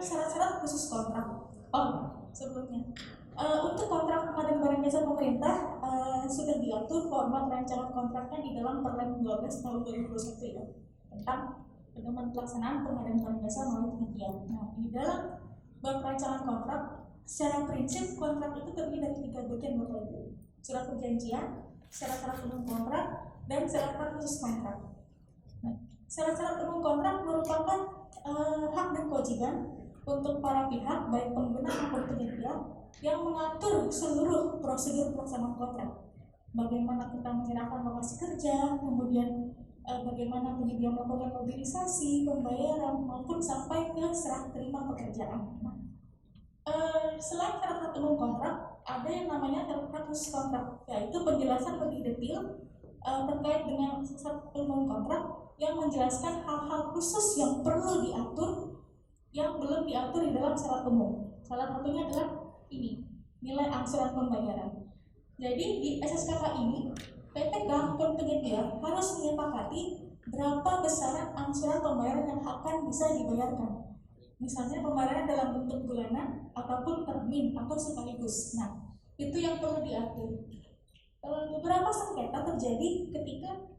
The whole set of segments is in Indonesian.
syarat-syarat khusus kontrak. Sebelumnya, untuk kontrak pengadaan barang jasa pemerintah sudah diatur format rancangan kontraknya di dalam Permen 12 tahun 2021 ya, tentang pedoman pelaksanaan pengadaan barang jasa melalui penyedia. Nah, di dalam bab rancangan kontrak, secara prinsip kontrak itu terdiri dari 3 bagian Bapak Ibu: surat perjanjian, syarat-syarat umum kontrak, dan syarat-syarat khusus kontrak. Nah, syarat-syarat umum kontrak merupakan hak dan kewajiban untuk para pihak, baik pengguna maupun penyedia, yang mengatur seluruh prosedur pelaksanaan kontrak. Bagaimana kita menyerahkan lokasi kerja, kemudian bagaimana penyedia melakukan mobilisasi, pembayaran, maupun sampai ke serah terima pekerjaan. Nah, selain syarat umum kontrak, ada yang namanya syarat khusus kontrak, yaitu penjelasan lebih detail terkait dengan syarat umum kontrak yang menjelaskan hal-hal khusus yang perlu diatur yang belum diatur di dalam syarat umum. Salah satunya adalah ini, nilai angsuran pembayaran. Jadi di SSKK ini, PPK maupun penyedia harus menyepakati berapa besaran angsuran pembayaran yang akan bisa dibayarkan. Misalnya pembayaran dalam bentuk bulanan ataupun termin atau sekaligus. Nah, itu yang perlu diatur. Beberapa sengketa terjadi ketika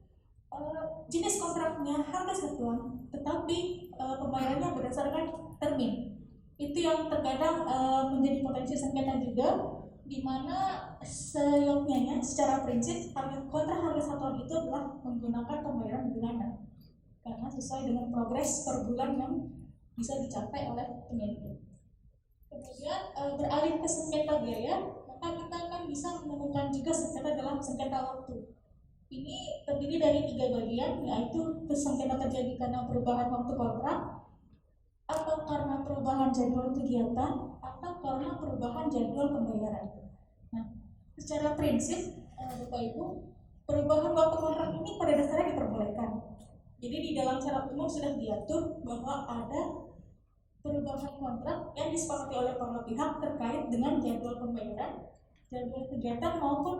jenis kontraknya harga satuan, tetapi pembayarannya berdasarkan termin. Itu yang terkadang menjadi potensi sengketa juga, di mana seyogyanya secara prinsip kontrak harga satuan itu adalah menggunakan pembayaran bulanan karena sesuai dengan progres per bulan yang bisa dicapai oleh penyedia. Kemudian beralih ke sengketa biaya, maka kita akan bisa menemukan juga sengketa dalam sengketa waktu. Ini terdiri dari 3 bagian, yaitu sengketa terjadi karena perubahan waktu kontrak, atau karena perubahan jadwal kegiatan, atau karena perubahan jadwal pembayaran. Nah, secara prinsip, Bapak Ibu, perubahan waktu kontrak ini pada dasarnya diperbolehkan. Jadi di dalam syarat umum sudah diatur bahwa ada perubahan kontrak yang disepakati oleh para pihak terkait dengan jadwal pembayaran, jadwal kegiatan maupun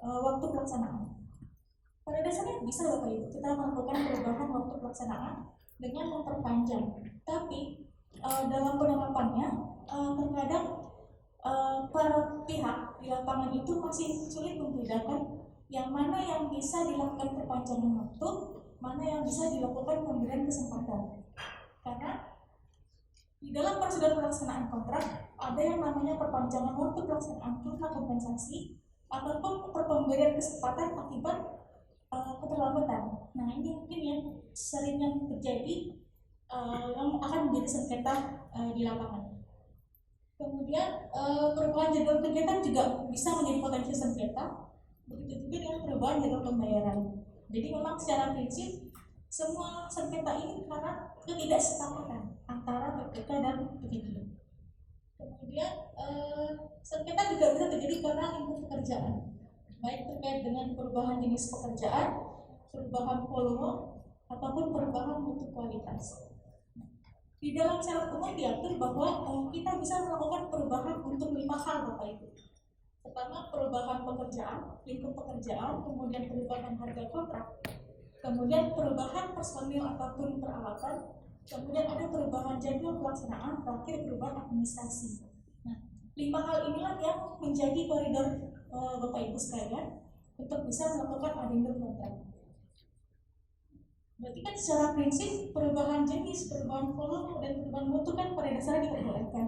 waktu pelaksanaan. Pada dasarnya bisa Bapak Ibu kita melakukan perubahan waktu pelaksanaan dengan memperpanjang. Tapi dalam penerapannya terkadang para pihak di lapangan itu masih sulit membedakan yang mana yang bisa dilakukan perpanjangan waktu, mana yang bisa dilakukan pemberian kesempatan. Karena di dalam prosedur pelaksanaan kontrak ada yang namanya perpanjangan waktu pelaksanaan kontrak kompensasi ataupun pemberian kesempatan akibat keterlambatan. Nah, ini mungkin yang sering yang terjadi yang akan menjadi sengketa di lapangan. Kemudian perubahan jadwal kegiatan juga bisa menjadi potensi sengketa. Begitu juga dengan perubahan jadwal pembayaran. Jadi memang secara prinsip semua sengketa ini karena ketidaksepakatan antara PPK dan penyedia. Kemudian sengketa juga bisa terjadi karena lingkup pekerjaan, baik terkait dengan perubahan jenis pekerjaan, perubahan volume, ataupun perubahan mutu kualitas. Di dalam syarat umum diatur bahwa kita bisa melakukan perubahan untuk 5 hal Bapak Ibu. Pertama, perubahan pekerjaan, lingkup pekerjaan, kemudian perubahan harga kontrak, kemudian perubahan personil ataupun peralatan, kemudian ada perubahan jadwal pelaksanaan, terakhir perubahan administrasi. Nah, 5 hal inilah yang menjadi koridor Bapak Ibu sekalian untuk bisa melakukan adendum kontrak. Berarti kan secara prinsip perubahan jenis, perubahan volume, dan perubahan mutu kan pada dasarnya diperbolehkan.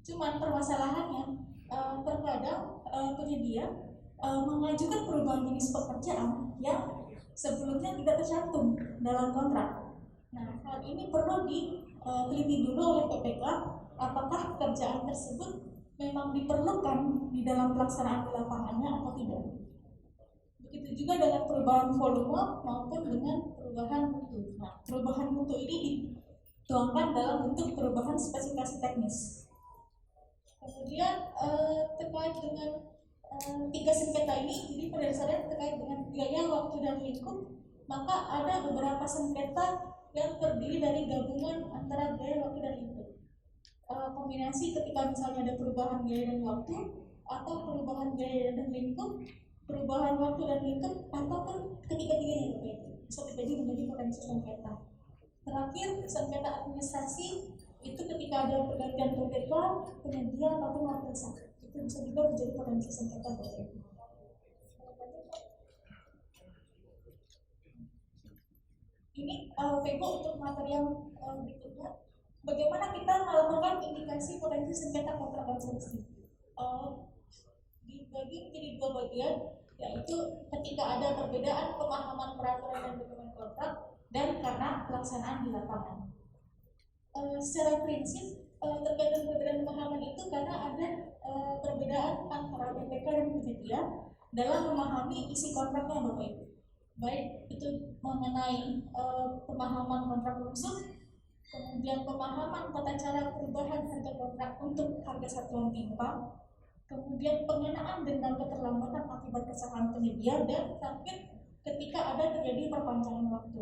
Cuman permasalahannya terkadang penyedia mengajukan perubahan jenis pekerjaan yang sebelumnya tidak tercantum dalam kontrak. Nah, hal ini perlu diteliti dulu oleh PPK apakah pekerjaan tersebut memang diperlukan di dalam pelaksanaan di lapangannya atau tidak. Begitu juga dengan perubahan volume maupun dengan perubahan mutu. Nah, perubahan mutu ini dituangkan dalam bentuk perubahan spesifikasi teknis. Kemudian terkait dengan 3 sengketa ini, jadi pada dasarnya terkait dengan biaya, waktu, dan lingkup, maka ada beberapa sengketa yang terdiri dari gabungan antara biaya, waktu, dan lingkup. Kombinasi ketika misalnya ada perubahan biaya dan waktu, atau perubahan biaya dan lingkup, perubahan waktu dan lingkup, ataupun ketiga-tiganya bisa terjadi menjadi potensi sengketa. Terakhir, sengketa administrasi itu ketika ketika ada pergantian PPK, penyedia ataupun lapisan, itu bisa juga menjadi potensi sengketa. Ini Vego untuk material berikutnya. Bagaimana kita melakukan indikasi potensi sengketa kontrak konstruksi? Dibagi menjadi dua bagian, yaitu ketika ada perbedaan pemahaman peraturan dan dokumen kontrak dan karena pelaksanaan di lapangan. Secara prinsip terkait dengan perbedaan pemahaman itu karena ada perbedaan antara PPK dan penyedia dalam memahami isi kontraknya, Bapak Ibu. Baik itu mengenai pemahaman kontrak langsung, kemudian pemahaman tata cara perubahan harga kontrak untuk harga satuan timpang, kemudian pengenaan denda keterlambatan akibat kesalahan penyedia, dan terakhir ketika ada terjadi perpanjangan waktu.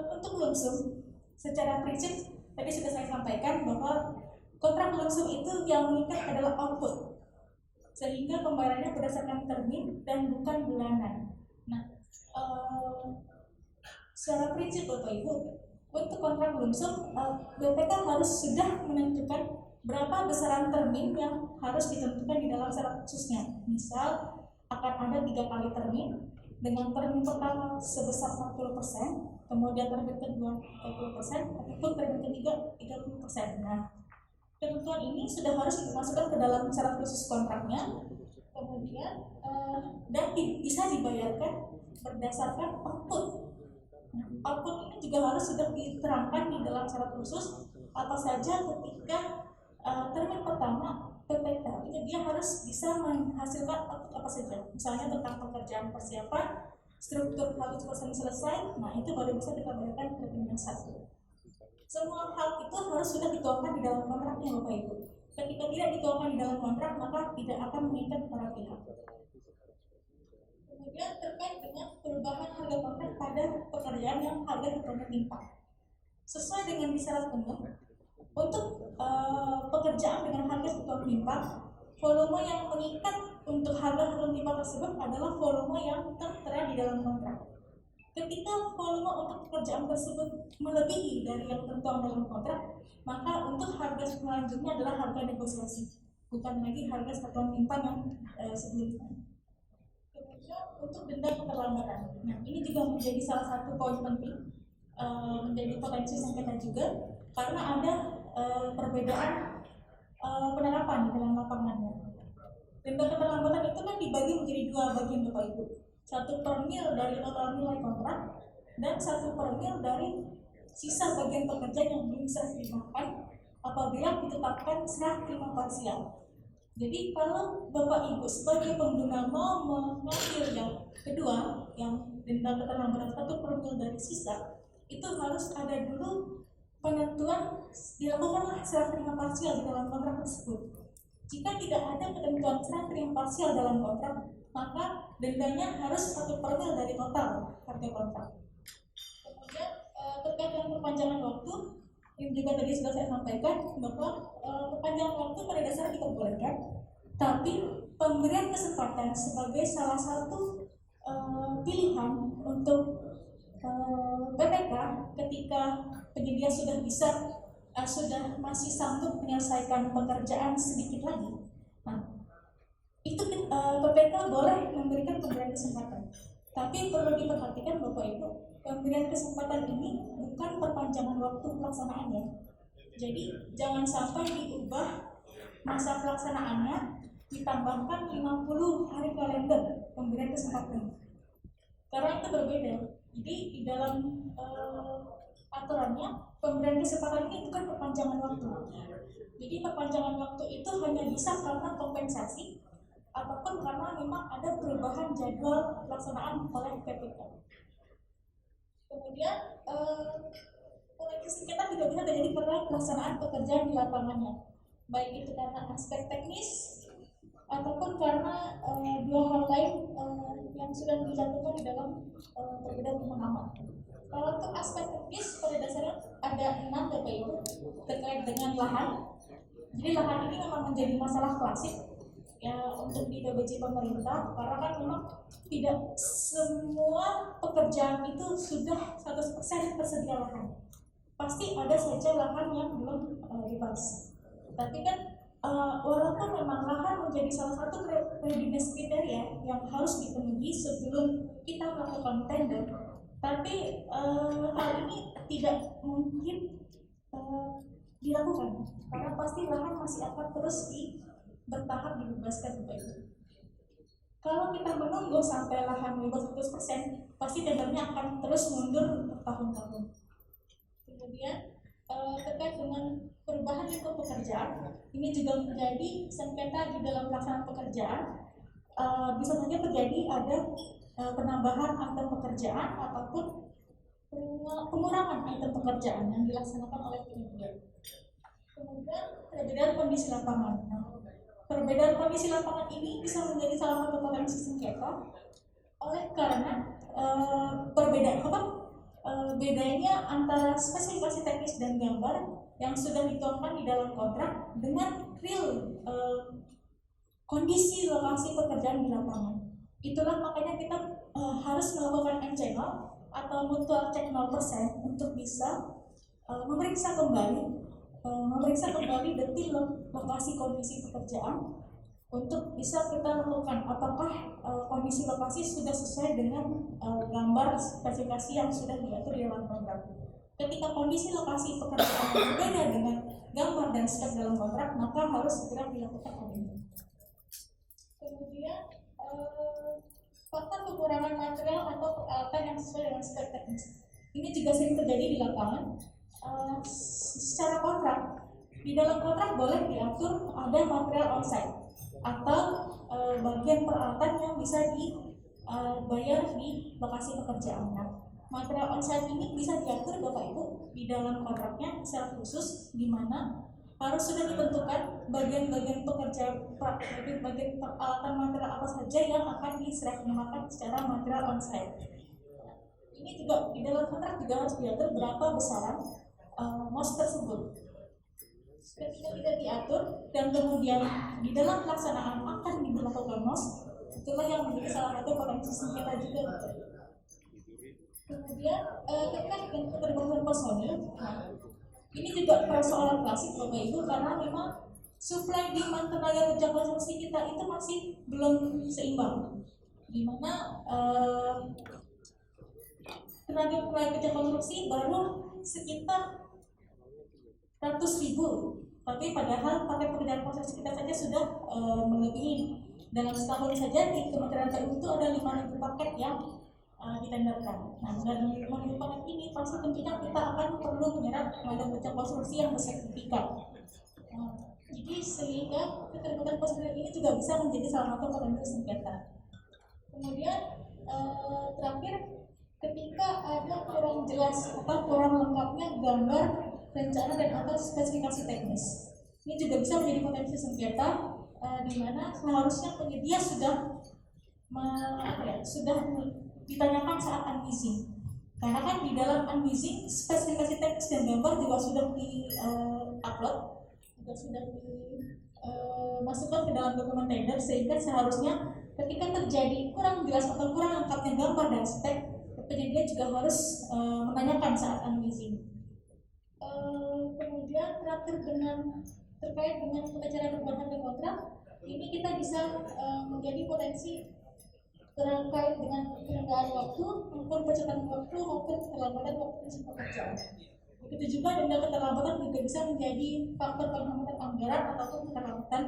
Untuk langsung, secara prinsip tadi sudah saya sampaikan bahwa kontrak langsung itu yang mengikat adalah output, sehingga pembayarannya berdasarkan termin dan bukan bulanan. Nah, secara prinsip Bapak Ibu, untuk kontrak langsung BPK harus sudah menentukan berapa besaran termin yang harus ditentukan di dalam syarat khususnya. Misal akan ada 3 kali termin dengan termin pertama sebesar 40%, kemudian termin kedua 40%, ataupun termin ketiga 30%. Nah, ketentuan ini sudah harus dimasukkan ke dalam syarat khusus kontraknya, kemudian dan bisa dibayarkan berdasarkan output. Nah, output ini juga harus sudah diterangkan di dalam syarat khusus apa saja ketika termin pertama PPK dia harus bisa menghasilkan output apa saja, misalnya tentang pekerjaan persiapan, struktur harus selesai. Nah, itu baru bisa kita bayarkan termin yang satu. Semua hal itu harus sudah dituangkan di dalam kontraknya, Bapak Ibu. Ketika tidak dituangkan di dalam kontrak, maka tidak akan mengikat para pihak. Kemudian terkait dengan perubahan harga kontrak pada pekerjaan yang harga satuannya timpang. Sesuai dengan syarat umum, untuk pekerjaan dengan harga satuan timpang, volume yang mengikat untuk harga satuan timpang tersebut adalah volume yang tertera di dalam kontrak. Ketika volume untuk pekerjaan tersebut melebihi dari yang tertuang dalam kontrak, maka untuk harga selanjutnya adalah harga negosiasi, bukan lagi harga satuan timpang yang sebelumnya. Kemudian untuk denda keterlambatan, nah ini juga menjadi salah satu poin penting, menjadi potensi sengketa juga, karena ada perbedaan penerapan di dalam lapangannya. Denda keterlambatan itu kan dibagi menjadi 2 bagian, Bapak Ibu. 1 per mil dari total nilai kontrak dan 1 per mil dari sisa bagian pekerjaan yang belum serah terimakan apabila ditetapkan serah terima parsial. Jadi kalau Bapak Ibu sebagai pengguna mau mengambil yang kedua, yang denda keterlambatan 1 per mil dari sisa, itu harus ada dulu penentuan dilakukanlah serah terima parsial di dalam kontrak tersebut. Jika tidak ada ketentuan serah terima parsial dalam kontrak, maka dendanya harus 1 per mil dari total harga kontrak. Kemudian terkait dengan perpanjangan waktu, yang juga tadi sudah saya sampaikan bahwa perpanjangan waktu pada dasarnya diperbolehkan, tapi pemberian kesempatan sebagai salah satu pilihan untuk PPK ketika penyedia sudah masih sanggup menyelesaikan pekerjaan sedikit lagi. Nah, itu PPK boleh memberikan pemberian kesempatan, tapi perlu diperhatikan Bapak Ibu, pemberian kesempatan ini bukan perpanjangan waktu pelaksanaannya. Jadi jangan sampai diubah masa pelaksanaannya ditambahkan 50 hari kalender pemberian kesempatan, karena itu berbeda. Jadi di dalam aturannya pemberian kesempatan ini bukan perpanjangan waktu. Jadi perpanjangan waktu itu hanya bisa karena kompensasi ataupun karena memang ada perubahan jadwal pelaksanaan oleh PPK. Kemudian potensi sengketa juga bisa terjadi karena pelaksanaan pekerjaan di lapangannya, baik itu karena aspek teknis ataupun karena 2 hal lain yang sudah dilakukan di dalam perbedaan pemahaman. Kalau untuk aspek teknis pada dasarnya ada 6 Bapak Ibu terkait dengan lahan. Jadi lahan ini memang menjadi masalah klasik ya untuk di PBJ pemerintah, karena kan memang tidak semua pekerjaan itu sudah 100% tersedia lahan. pasti ada saja lahan yang belum dibahas. Tapi kan walaupun memang lahan menjadi salah satu readiness kriteria yang harus dipenuhi sebelum kita melakukan tender, tapi hal ini tidak mungkin dilakukan karena pasti lahan masih akan terus bertahap dibebaskan itu. Kalau kita menunggu sampai lahan bebas 100%, pasti tendernya akan terus mundur bertahun-tahun. Kemudian terkait dengan perubahan lingkup pekerjaan, ini juga menjadi sengketa di dalam pelaksanaan pekerjaan. Bisa saja terjadi ada penambahan item pekerjaan ataupun pengurangan item pekerjaan yang dilaksanakan oleh penyedia. Kemudian perbedaan kondisi lapangan. Perbedaan kondisi lapangan ini bisa menjadi salah satu potensi sengketa oleh karena bedanya antara spesifikasi teknis dan gambar yang sudah dituangkan di dalam kontrak dengan real kondisi lokasi pekerjaan di lapangan. Itulah makanya kita harus melakukan MCO atau mutual check 0% untuk bisa memeriksa kembali detil lokasi kondisi pekerjaan untuk bisa kita lakukan apakah kondisi lokasi sudah sesuai dengan gambar spesifikasi yang sudah diatur di dalam kontrak. Ketika kondisi lokasi pekerjaan berbeda dengan gambar dan spek dalam kontrak, maka harus segera dilakukan audit. Kemudian faktor kekurangan material atau peralatan yang sesuai dengan spek teknis. Ini juga sering terjadi di lapangan. Secara kontrak, di dalam kontrak boleh diatur ada material onsite atau bagian peralatan yang bisa dibayar di lokasi pekerjaan. Nah, material onsite ini bisa diatur Bapak Ibu di dalam kontraknya secara khusus, di mana harus sudah ditentukan bagian-bagian bagian peralatan material apa saja yang akan diserahkan secara material onsite. Ini juga di dalam kontrak juga harus diatur berapa besaran MOS tersebut. Ketika tidak diatur dan kemudian di dalam pelaksanaan akan diberlakukan MOS, itulah yang menjadi salah satu potensi sengketa juga. Kemudian terkait dengan keterbatasan personil, ini juga persoalan klasik Bapak Ibu karena memang supply demand tenaga kerja konstruksi kita itu masih belum seimbang, di mana tenaga kerja konstruksi baru sekitar 100.000, tapi padahal paket pekerjaan konstruksi kita saja sudah melebihi. Dalam setahun saja di Kementerian PU itu ada 5.000 paket yang ditenderkan. Nah, dari 5.000 paket ini pasti tentunya kita akan perlu menyerap tenaga kerja konstruksi yang bersertifikat. Jadi sehingga keterbatasan personil ini juga bisa menjadi salah satu potensi sengketa. Kemudian terakhir, ketika ada kurang jelas atau kurang lengkapnya gambar rencana dan atau spesifikasi teknis, ini juga bisa menjadi potensi sengketa di mana seharusnya penyedia sudah ditanyakan saat unleasing, karena kan di dalam unleasing spesifikasi teknis dan gambar juga sudah di-upload, juga sudah dimasukkan ke dalam dokumen tender, sehingga seharusnya ketika terjadi kurang jelas atau kurang lengkapnya gambar dan spek, penyedia juga harus menanyakan saat unleasing. Kemudian terkait dengan pengacara perubahan dan kontrak, ini kita bisa menjadi potensi terkait dengan penundaan waktu maupun percepatan waktu maupun keterlambatan waktu proses pekerjaan. Begitu juga denda keterlambatan juga bisa menjadi faktor penghematan anggaran ataupun keterlambatan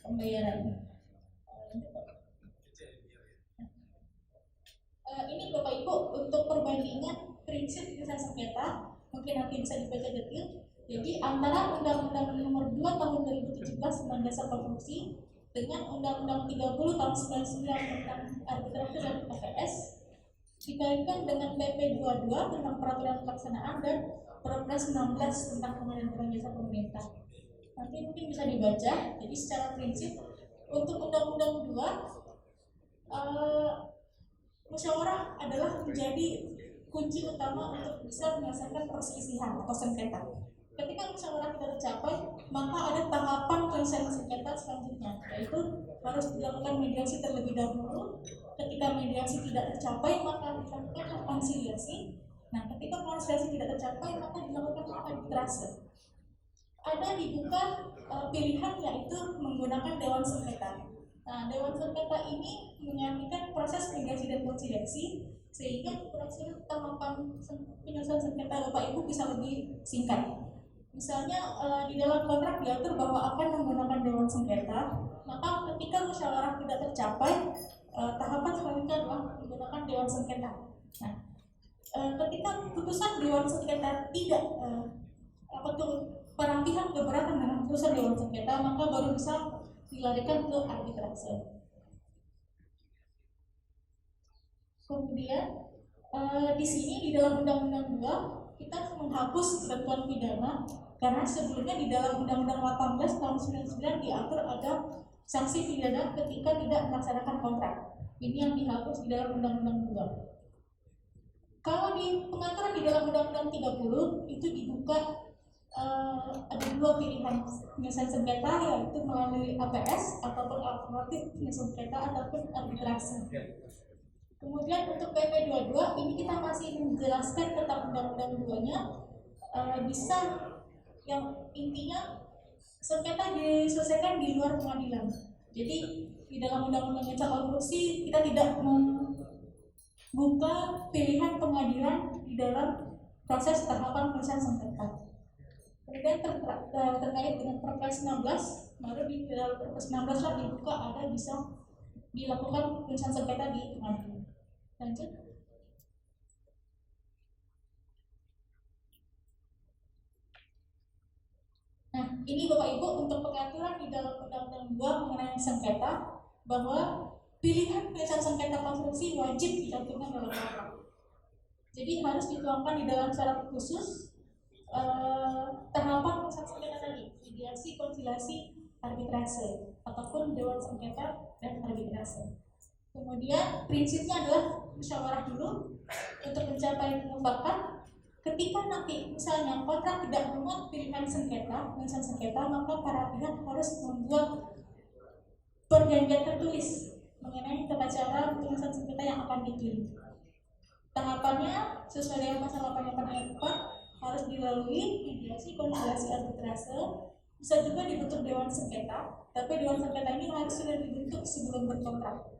pembayaran. Ini Bapak Ibu untuk perbandingan prinsip penyelesaian sengketa, mungkin nanti bisa dibaca detil. Jadi antara Undang-Undang Nomor 2 Tahun 2017 tentang Dasar Konstruksi dengan Undang-Undang 30 Tahun 99 tentang Arbitrase dan PPS dikaitkan dengan PP 22 tentang Peraturan Pelaksanaan dan Perpres 16 tentang Pengadaan Barang Jasa Pemerintah. Nanti mungkin bisa dibaca. Jadi secara prinsip untuk Undang-Undang 2 musyawarah adalah menjadi kunci utama untuk bisa menyelesaikan perselisihan atau sengketa. Ketika musyawarah tidak tercapai, maka ada tahapan penyelesaian sengketa selanjutnya, yaitu harus dilakukan mediasi terlebih dahulu. Ketika mediasi tidak tercapai, maka dilakukan konsiliasi. Nah, ketika konsiliasi tidak tercapai, maka dilakukan arbitrase. Ada dibuka pilihan yaitu menggunakan dewan sengketa. Nah, dewan sengketa ini mengartikan proses mediasi dan konsiliasi sehingga proses tahapan penyelesaian sengketa Bapak Ibu bisa lebih singkat. Misalnya di dalam kontrak diatur bahwa akan menggunakan dewan sengketa, maka ketika musyawarah tidak tercapai, tahapan selanjutnya adalah menggunakan dewan sengketa. Nah, ketika putusan dewan sengketa tidak para pihak keberatan dengan putusan dewan sengketa, maka baru bisa dilarikan ke arbitrase. Kemudian di sini di dalam Undang-Undang 2 kita menghapus ketentuan pidana karena sebelumnya di dalam Undang-Undang 18 tahun 99 diatur ada sanksi pidana ketika tidak melaksanakan kontrak. Ini yang dihapus di dalam Undang-Undang 2. Kalau di pengaturan di dalam Undang-Undang 30 itu dibuka ada dua pilihan penyelesaian sengketa, yaitu melalui APS ataupun alternatif penyelesaian sengketa ataupun arbitrase. Kemudian untuk PP 22 ini kita masih menjelaskan tentang undang-undang 2-nya, bisa yang intinya sengketa diselesaikan di luar pengadilan. Jadi di dalam undang-undang anti korupsi kita tidak membuka pilihan pengadilan di dalam proses tahapan penyelesaian sengketa. Kemudian terkait dengan Perpres 16, baru di dalam Perpres 16 lah dibuka ada bisa dilakukan penyelesaian sengketa di pengadilan. Lanjut. Nah, ini Bapak Ibu untuk pengaturan di dalam Undang-Undang 2 mengenai sengketa bahwa pilihan penyelesaian sengketa konstruksi wajib dicantumkan dalam kontrak. Jadi harus dituangkan di dalam syarat khusus tahapan penyelesaian sengketa tadi, mediasi, konsiliasi, arbitrase ataupun dewan sengketa dan arbitrase. Kemudian prinsipnya adalah musyawarah dulu untuk mencapai mufakat. Ketika nanti misalnya kontrak tidak memuat pilihan sengketa, penyelesaian sengketa, maka para pihak harus membuat perjanjian tertulis mengenai tata cara penyelesaian sengketa yang akan dipilih. Tahapannya sesuai dengan pasal 88 ayat 4 harus dilalui mediasi, konsiliasi, arbitrase. Bisa juga dibentuk dewan sengketa, tapi dewan sengketa ini harus sudah dibentuk sebelum berkontrak.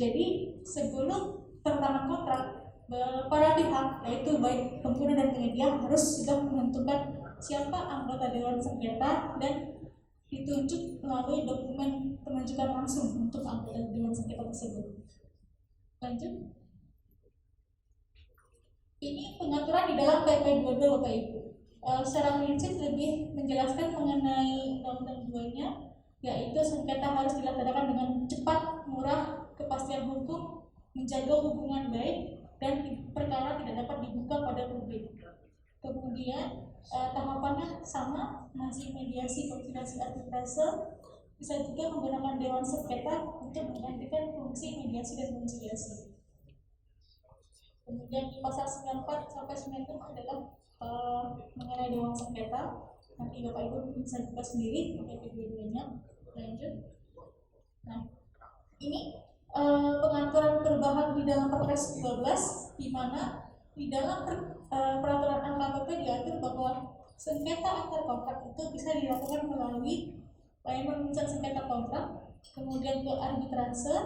Jadi sebelum tertanam kontrak, para pihak yaitu baik pengguna dan penyedia harus sudah menentukan siapa anggota dewan sengketa dan ditunjuk melalui dokumen penunjukan langsung untuk anggota dewan sengketa tersebut. Lanjut. Ini pengaturan di dalam PP 22 Bapak Ibu. Secara prinsip lebih menjelaskan mengenai undang-undang 2-nya, yaitu sengketa harus dilaksanakan dengan cepat, murah, kepastian hukum, menjaga hubungan baik, dan perkara tidak dapat dibuka pada publik. Kemudian tahapannya sama, masih mediasi, konsiliasi, arbitrase. Bisa juga menggunakan dewan sengketa untuk menggantikan fungsi mediasi dan konsiliasi. Kemudian di pasal 94 sampai 96 adalah mengenai dewan sengketa. Nanti Bapak Ibu bisa buka sendiri pakai video-nya. Lanjut. Nah, ini pengaturan perubahan di dalam Perpres 12, di mana di dalam peraturan AKPP diatur bahwa sengketa antar kontrak itu bisa dilakukan melalui layanan penyelesaian sengketa kontrak, kemudian ke arbitrase,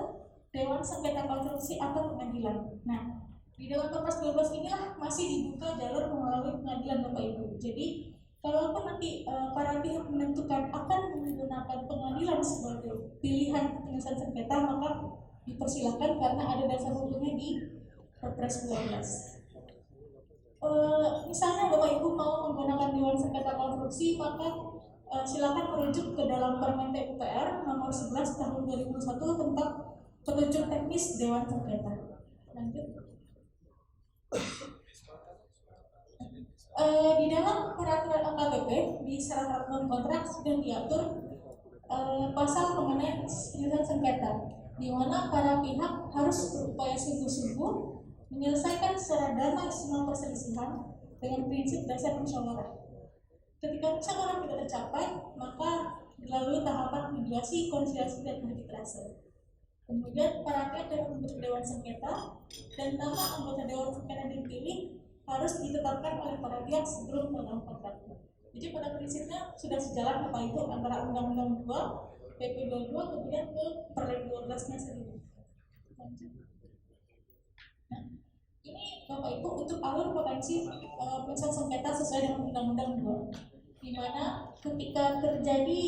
dewan sengketa konstruksi atau pengadilan. Nah, di dalam Perpres 12 inilah masih dibuka jalur melalui pengadilan Bapak Ibu. Jadi kalaupun nanti para pihak menentukan akan menggunakan pengadilan sebagai pilihan penyelesaian sengketa, maka dipersilakan karena ada dasar hukumnya di Perpres 12. Misalnya Bapak Ibu mau menggunakan dewan sengketa konstruksi, maka silakan merujuk ke dalam Permen PUPR nomor 11 tahun 2001 tentang petunjuk teknis dewan sengketa. Lanjut. Di dalam peraturan AKPP di syarat kontrak sudah diatur pasal mengenai penyelesaian sengketa, di mana para pihak harus berupaya sungguh-sungguh menyelesaikan secara damai semua perselisihan dengan prinsip dasar musyawarah. Ketika musyawarah tidak tercapai, maka dilalui tahapan mediasi, konsiliasi, dan arbitrase. Kemudian para pihak dapat membentuk dewan sengketa, dan nama anggota dewan sengketa dipilih harus ditetapkan oleh para pihak sebelum dalam kontrak. Jadi pada prinsipnya sudah sejalan apa itu antara Undang-Undang 2, PP 22 kemudian ke Perlek 12-nya sendiri. Nah, ini Bapak Ibu untuk alur potensi penyelesaian sengketa sesuai dengan Undang-Undang 2, di mana ketika terjadi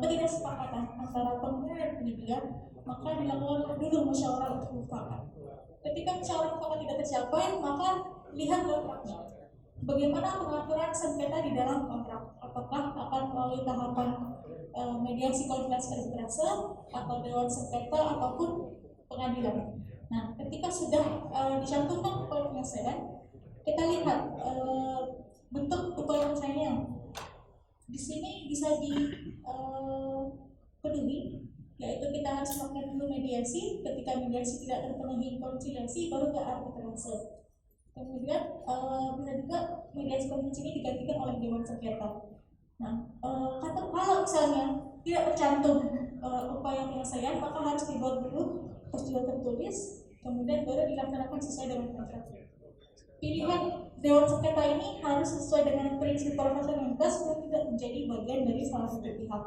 ketidaksepakatan antara pengguna dan penyedia, maka dilakukan dulu musyawarah untuk mufakat. Ketika musyawarah mufakat tidak tercapai, maka lihat kontraknya. Bagaimana pengaturan sengketa di dalam kontrak? Apakah akan melalui tahapan mediasi konfiliasi arbitrase atau dewan sengketa ataupun pengadilan? Nah, ketika sudah dicantumkan upaya penyelesaian, kita lihat bentuk upaya penyelesaiannya. Di sini bisa dipenuhi, yaitu kita harus melakukan dulu mediasi. Ketika mediasi tidak terpenuhi konsiliasi, baru ke arbitrase. Kemudian bisa juga mediasi konfiliasi ini digantikan oleh dewan sengketa. Nah, kalau misalnya tidak tercantum upaya penyelesaian, maka harus dibuat dulu persetujuan tertulis, kemudian baru dilaksanakan sesuai dengan kontrak. Pilihan dewan sengketa ini harus sesuai dengan prinsip profesional yang jelas dan tidak menjadi bagian dari salah satu pihak.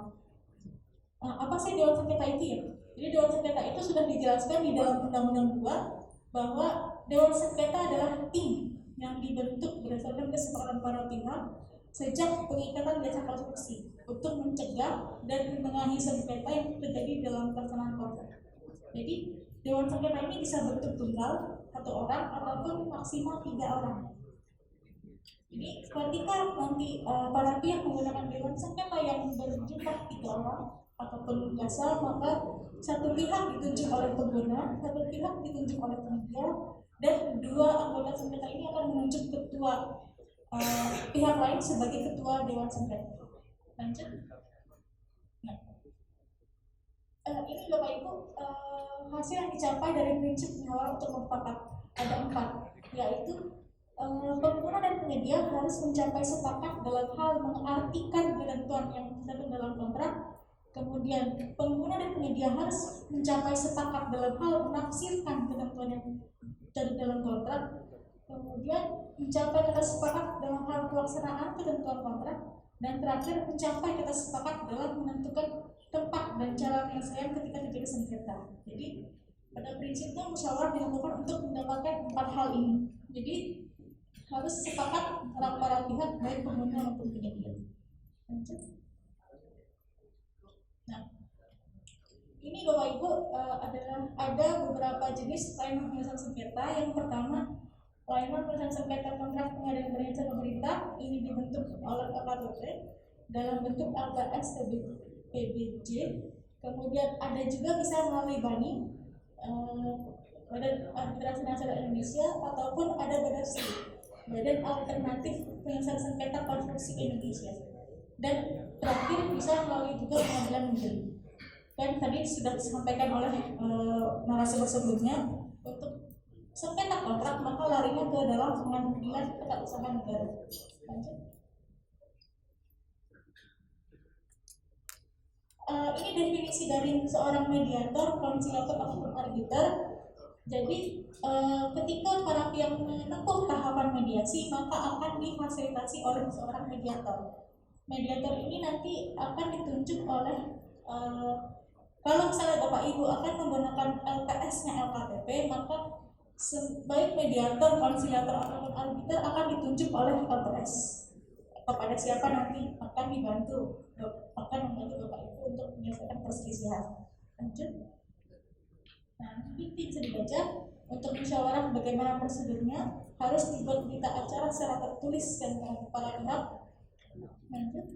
Apa sih dewan sengketa itu ya? Jadi dewan sengketa itu sudah dijelaskan di dalam Undang-Undang 2 bahwa dewan sengketa adalah tim yang dibentuk berdasarkan kesepakatan para pihak sejak pengikatan jasa konstruksi untuk mencegah dan menengahi sengketa yang terjadi dalam pelaksanaan kontrak. Jadi dewan sengketa ini bisa bentuk tunggal, satu orang ataupun maksimal 3 orang. Jadi ketika nanti para pihak menggunakan dewan sengketa yang berjumlah 3 orang ataupun jasa, maka satu pihak ditunjuk oleh pengguna, satu pihak ditunjuk oleh penyedia, dan 2 anggota sengketa ini akan menunjuk ketua pihak lain sebagai ketua dewan sengketa. Lanjut. Nah, ini Bapak Ibu hasil yang dicapai dari prinsip musyawarah untuk mufakat ada 4, yaitu pengguna dan penyedia harus mencapai sepakat dalam hal mengartikan ketentuan yang tercantum dalam kontrak. Kemudian pengguna dan penyedia harus mencapai sepakat dalam hal menafsirkan ketentuan yang tercantum dalam kontrak. Kemudian mencapai kata sepakat dalam hal pelaksanaan ketentuan kontrak. Dan terakhir mencapai kata sepakat dalam menentukan tempat dan cara penyelesaian ketika terjadi sengketa. Jadi pada prinsipnya musyawarah dilakukan untuk mendapatkan 4 hal ini. Jadi harus sepakat antara para pihak baik pengguna maupun penyedia. Nah, ini Bapak Ibu ada beberapa jenis pelayanan penyelesaian sengketa. Yang pertama, pelayanan penyelesaian sengketa kontrak pengadaan berjasa pemerintah. Ini dibentuk oleh LKPP dalam bentuk LPS PBJ. Kemudian ada juga bisa melalui BANI, Badan Arbitrase Nasional Indonesia, ataupun ada Badan Alternatif Penyelesaian Sengketa Konstruksi Indonesia. Dan terakhir bisa melalui juga pengadilan negeri. Dan tadi sudah disampaikan oleh narasumber sebelumnya, untuk sengketa kontrak maka larinya ke dalam pengadilan tata usaha negara. Lanjut. Ini definisi dari seorang mediator, konsilator ataupun arbiter. Jadi ketika para pihak menempuh tahapan mediasi, maka akan difasilitasi oleh seorang mediator. Mediator ini nanti akan ditunjuk oleh kalau misalnya Bapak Ibu akan menggunakan LPS-nya LKPP, maka baik mediator, konsilator ataupun arbiter akan ditunjuk oleh LPS. Kepada siapa nanti akan membantu Bapak Ibu untuk menyelesaikan perselisihan. Lanjut. Nah, ini bisa dibaca. Untuk musyawarah bagaimana prosedurnya, harus dibuat berita acara secara tertulis dan para pihak. Lanjut.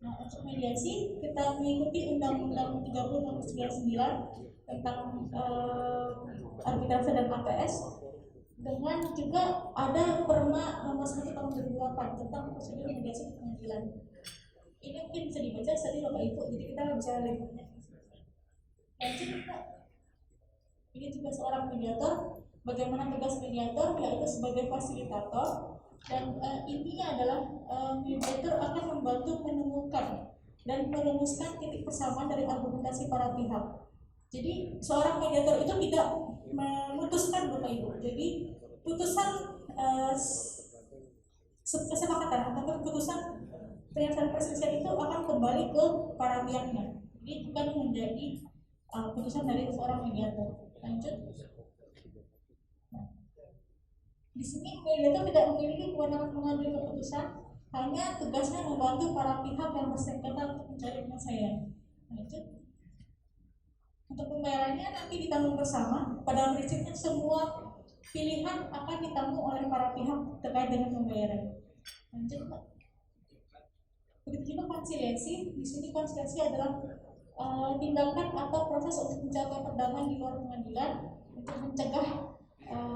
Nah, untuk mediasi kita mengikuti Undang-Undang 30 tahun 99 tentang arbitrase dan APS, dengan juga ada Perma nomor 1 tahun 2008 tentang prosedur mediasi pengadilan. Ini mungkin bisa dibaca tadi Bapak Ibu, jadi kita bisa lebih banyak. Lanjut, Pak. Ini juga seorang mediator. Bagaimana tugas mediator? Yaitu sebagai fasilitator. Dan intinya adalah mediator akan membantu menemukan dan merumuskan titik persamaan dari argumentasi para pihak. Jadi seorang mediator itu tidak memutuskan Bapak Ibu. Jadi putusan kesepakatan atau keputusan pernyataan perselisihan itu akan kembali ke para pihaknya. Jadi bukan menjadi putusan dari seorang mediator. Lanjut. Nah, di sini mediator tidak memiliki kewenangan mengambil keputusan, hanya tugasnya membantu para pihak yang bersengketa untuk mencari penyelesaian. Lanjut. Untuk pembayarannya nanti ditanggung bersama. Pada prinsipnya semua pilihan akan ditanggung oleh para pihak terkait dengan pembayaran. Lanjut, Pak. Begitu juga konsiliasi. Di sini konsiliasi adalah tindakan atau proses untuk mencapai perdamaian di luar pengadilan untuk mencegah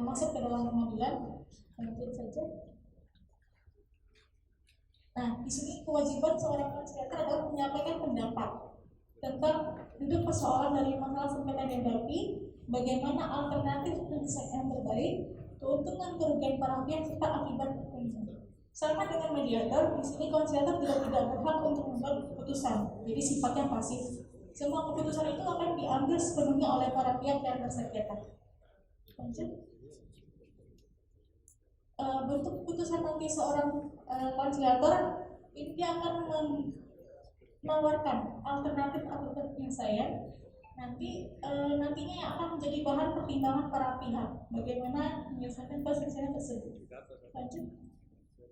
masuk ke dalam pengadilan. Lanjut saja. Nah, di sini kewajiban seorang konsiliator adalah menyampaikan pendapat tentang duduk persoalan dari masalah sengketa yang dihadapi, bagaimana alternatif penyelesaian yang terbaik, keuntungan kerugian para pihak serta akibat keputusan. Sama dengan mediator, di sini konsiliator juga tidak berhak untuk membuat keputusan, jadi sifatnya pasif. Semua keputusan itu akan diambil sepenuhnya oleh para pihak yang bersengketa. Lanjut. Bentuk keputusan nanti seorang konsiliator ini dia akan menawarkan alternatif atau penyelesaian nantinya yang akan menjadi bahan pertimbangan para pihak bagaimana menyelesaikan perselisihan tersebut. Lanjut.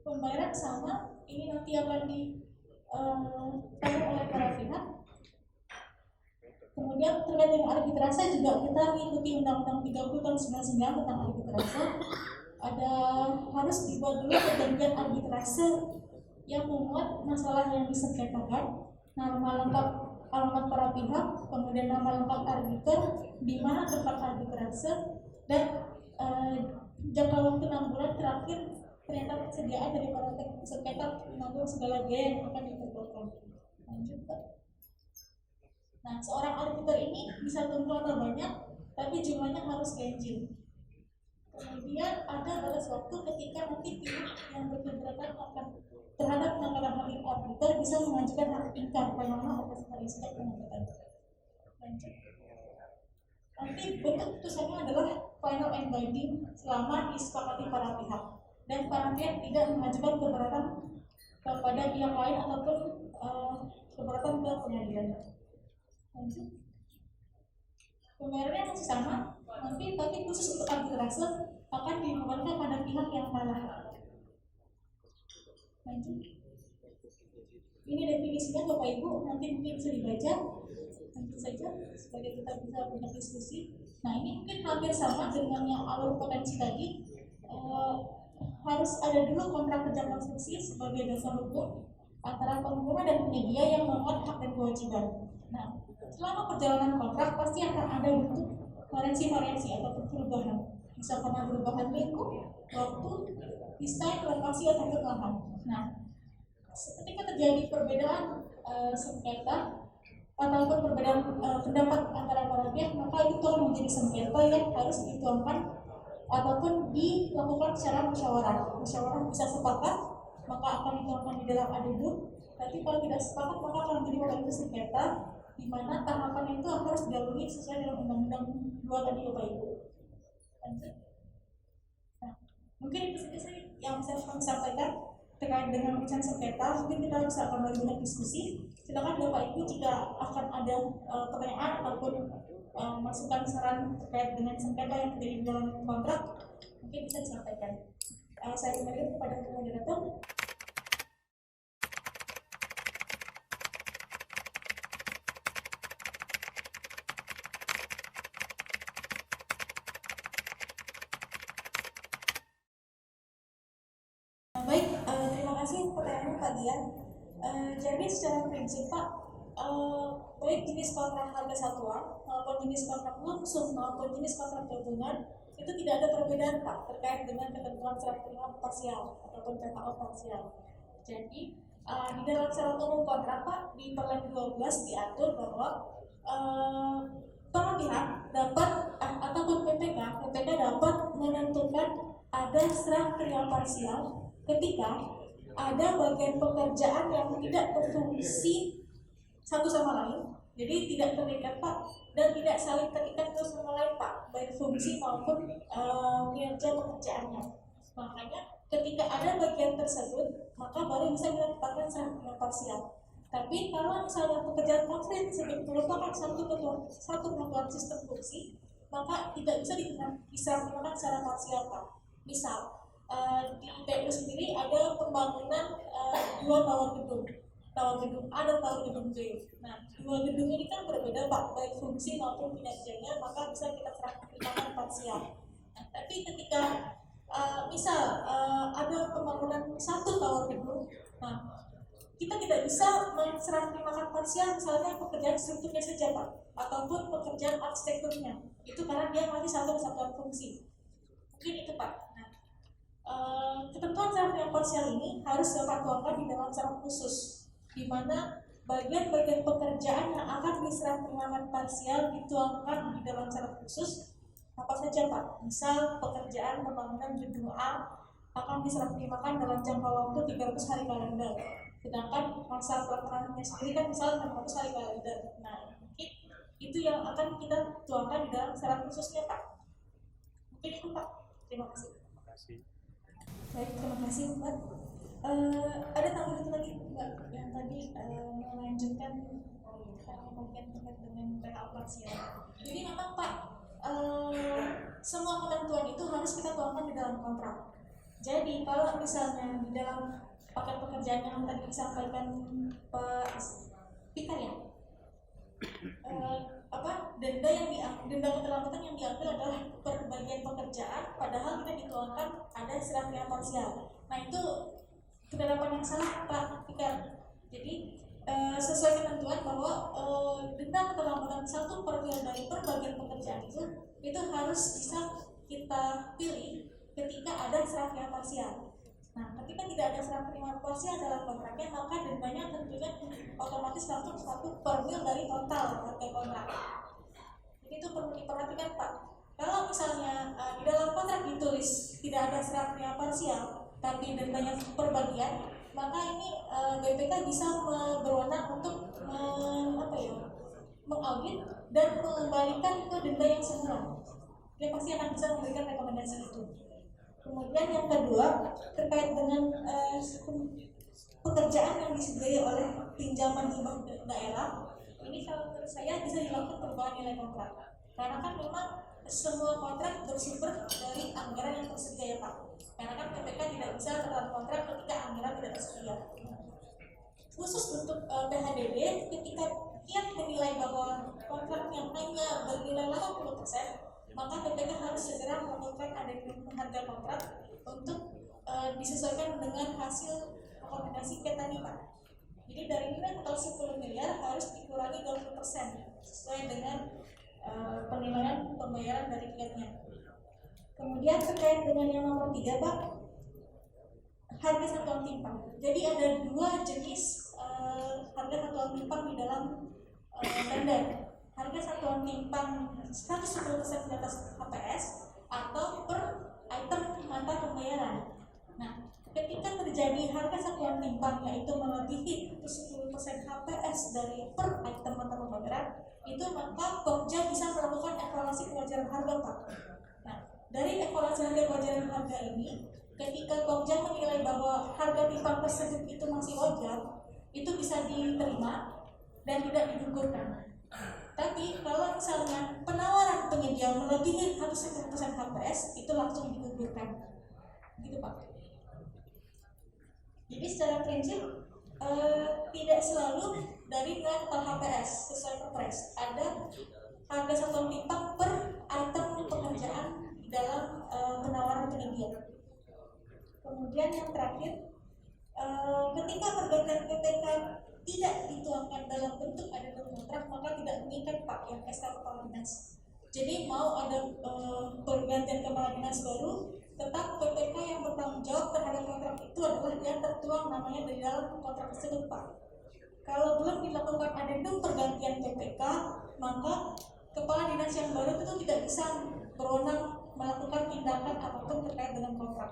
Pembayaran sama, ini nanti akan ditanggung oleh para pihak. Kemudian terkait dengan arbitrase juga kita mengikuti Undang-Undang 30 tahun 99 tentang arbitrase. Ada harus dibuat dulu perjanjian arbitrase yang memuat masalah yang disengketakan, nama lengkap alamat para pihak, kemudian nama lengkap arbiter, di mana tempat arbitrase, dan jangka waktu 6 bulan terakhir ternyata persediaan dari para sengketa menanggung segala biaya yang akan dikeluarkan. Lanjut, Pak. Nah, seorang arbiter ini bisa tunggu atau banyak, tapi jumlahnya harus ganjil. Kemudian ada batas waktu ketika nanti pihak yang berkeberatan akan terhadap penangkapan hakim arbiter bisa mengajukan hak ingkar panama atas sejak penangkapan. Lanjut. Nanti bentuk putusannya adalah final and binding selama disepakati para pihak dan para pihak tidak mengajukan keberatan kepada pihak lain ataupun keberatan ke pengadilan. Lanjut. Pembayarannya masih sama, nanti tapi khusus untuk arbitrase akan dibebankan pada pihak yang kalah. Lanjut. Ini definisinya Bapak Ibu, nanti mungkin bisa dibaca. Lanjut saja supaya kita bisa banyak diskusi. Nah, ini mungkin hampir sama dengan yang alur potensi tadi. Harus ada dulu kontrak kerja konstruksi sebagai dasar hukum antara pengguna dan penyedia yang memuat hak dan kewajiban. Nah, selama perjalanan kontrak pasti akan ada bentuk variasi atau perubahan. Bisa karena perubahan lingkup, waktu, desain, lokasi atau lahan. Nah, ketika terjadi perbedaan sengketa ataupun perbedaan pendapat antara para pihak, maka itu akan menjadi sengketa yang harus dituangkan ataupun dilakukan secara musyawarah. Musyawarah bisa sepakat, maka akan dituangkan di dalam adendum. Tapi kalau tidak sepakat, maka akan menjadi waktu sengketa, di mana tahapan itu harus dilalui sesuai dengan Undang-Undang 2 tadi Bapak Ibu. Nah, mungkin itu saja yang saya sampaikan terkait dengan urusan sengketa. Mungkin kita bisa akan banyak diskusi. Silakan Bapak Ibu jika akan ada pertanyaan ataupun masukan saran terkait dengan sengketa yang terjadi di dalam kontrak, mungkin bisa disampaikan. Saya kembali kepada moderator. Baik, terima kasih pertanyaannya Pak Dian. Jadi secara prinsip Pak, baik jenis kontrak harga satuan maupun jenis kontrak langsung maupun jenis kontrak gabungan itu tidak ada perbedaan Pak terkait dengan ketentuan serah terima parsial ataupun PKO parsial. Jadi di dalam syarat umum kontrak Pak di Permen 12 diatur bahwa para pihak dapat ataupun PPK dapat menentukan ada serah terima parsial ketika ada bagian pekerjaan yang tidak berfungsi satu sama lain Jadi tidak terikat Pak, dan tidak saling terikat terus sama lain Pak, baik fungsi maupun kinerja pekerjaannya. Makanya ketika ada bagian tersebut, maka baru bisa dilakukan serah terima parsial. Tapi kalau misalnya pekerjaan konkret tersebut merupakan satu kebutuhan sistem fungsi, maka tidak bisa diserahkan secara parsial Pak. Misal di PU sendiri ada pembangunan dua tower gedung A dan tower gedung B. Nah, dua gedung ini kan berbeda Pak, baik fungsi maupun kinerjanya, maka bisa kita serahkan parsial. Nah, tapi ketika misal ada pembangunan satu tower gedung, nah kita tidak bisa menserahkan parsial misalnya pekerjaan strukturnya saja Pak, ataupun pekerjaan arsitekturnya, itu karena dia masih satu kesatuan fungsi. Mungkin itu Pak. Ketentuan serah terima parsial ini harus dapat tuangkan di dalam syarat khusus, di mana bagian-bagian pekerjaan yang akan diserah terimakan parsial dituangkan di dalam syarat khusus apa saja Pak. Misal pekerjaan pembangunan gedung A akan diserah terimakan dalam jangka waktu 300 hari kalender, sedangkan masa pelaksanaannya sendiri kan misal 600 hari kalender. Nah, mungkin itu yang akan kita tuangkan di dalam syarat khususnya Pak. Mungkin itu Pak. Terima kasih. Baik, terima kasih Mbak. Ada tambahan lagi Mbak yang tadi melanjutkan bagian terkait dengan PH parsial. Jadi memang Pak, semua ketentuan itu harus kita tuangkan di dalam kontrak. Jadi kalau misalnya di dalam paket pekerjaan yang tadi disampaikan Pak Pika ya, denda keterlambatan yang diambil adalah perbagian pekerjaan, padahal kita dituangkan ada serah terima parsial. Nah itu penerapan yang salah Pak Pika. Jadi sesuai ketentuan bahwa denda keterlambatan 1/5 dari perbagian pekerjaan itu harus bisa kita pilih ketika ada serah terima parsial. Nah, ketika tidak ada serah terima parsial dalam kontraknya, maka dendanya tentunya otomatis langsung 1/5 dari total harga kontrak. Jadi itu perlu diperhatikan Pak. Kalau misalnya di dalam kontrak ditulis tidak ada serah terima parsial, tapi dendanya perbagian, maka ini BPK bisa berwenang untuk mengaudit dan mengembalikan ke denda yang semula. Dia pasti akan bisa memberikan rekomendasi itu. Kemudian yang kedua terkait dengan pekerjaan yang disediakan oleh pinjaman hibah daerah, ini kalau menurut saya bisa dilakukan perubahan nilai kontrak. Karena kan memang semua kontrak bersumber dari anggaran yang tersedia ya Pak. Karena kan PPK tidak bisa terhadap kontrak ketika anggaran tidak tersedia. Khusus untuk PHDB, ketika dia menilai bahwa kontraknya hanya bernilai 80%, maka PPK harus segera melakukan adendum harga kontrak untuk disesuaikan dengan hasil rekomendasi kita nih Pak. Jadi dari nilai total 10 miliar harus dikurangi 20% sesuai dengan penilaian pembayaran dari kiatnya. Kemudian terkait dengan yang nomor 3 Pak, harga satuan timpang. Jadi ada 2 jenis harga satuan timpang di dalam tender. Harga satuan timpang 110% di atas HPS atau per item mata pembayaran. Nah, ketika terjadi harga satuan timpang yaitu melebihi 10% HPS dari per item mata pembayaran, itu maka Pokja bisa melakukan evaluasi kewajaran harga Pak. Nah, dari evaluasi harga kewajaran harga ini, ketika Pokja menilai bahwa harga timpang tersebut itu masih wajar, itu bisa diterima dan tidak digugurkan. Tapi kalau misalnya penawaran penyedia melebihi 110% HPS, itu langsung digugurkan. Gitu Pak. Jadi secara prinsip tidak selalu dari nilai total HPS sesuai Perpres. Ada harga satuan timpang per item pekerjaan di dalam penawaran penyedia. Kemudian yang terakhir, ketika pergantian PPK tidak dituangkan dalam bentuk adendum kontrak, maka tidak mengikat Pak yang SK Kepala Dinas. Jadi mau ada pergantian Kepala Dinas baru, tetap PPK yang bertanggung jawab terhadap kontrak itu adalah yang tertuang namanya di dalam kontrak tersebut Pak. Kalau belum dilakukan adendum pergantian PPK, maka Kepala Dinas yang baru itu tidak bisa berwenang melakukan tindakan apapun terkait dengan kontrak.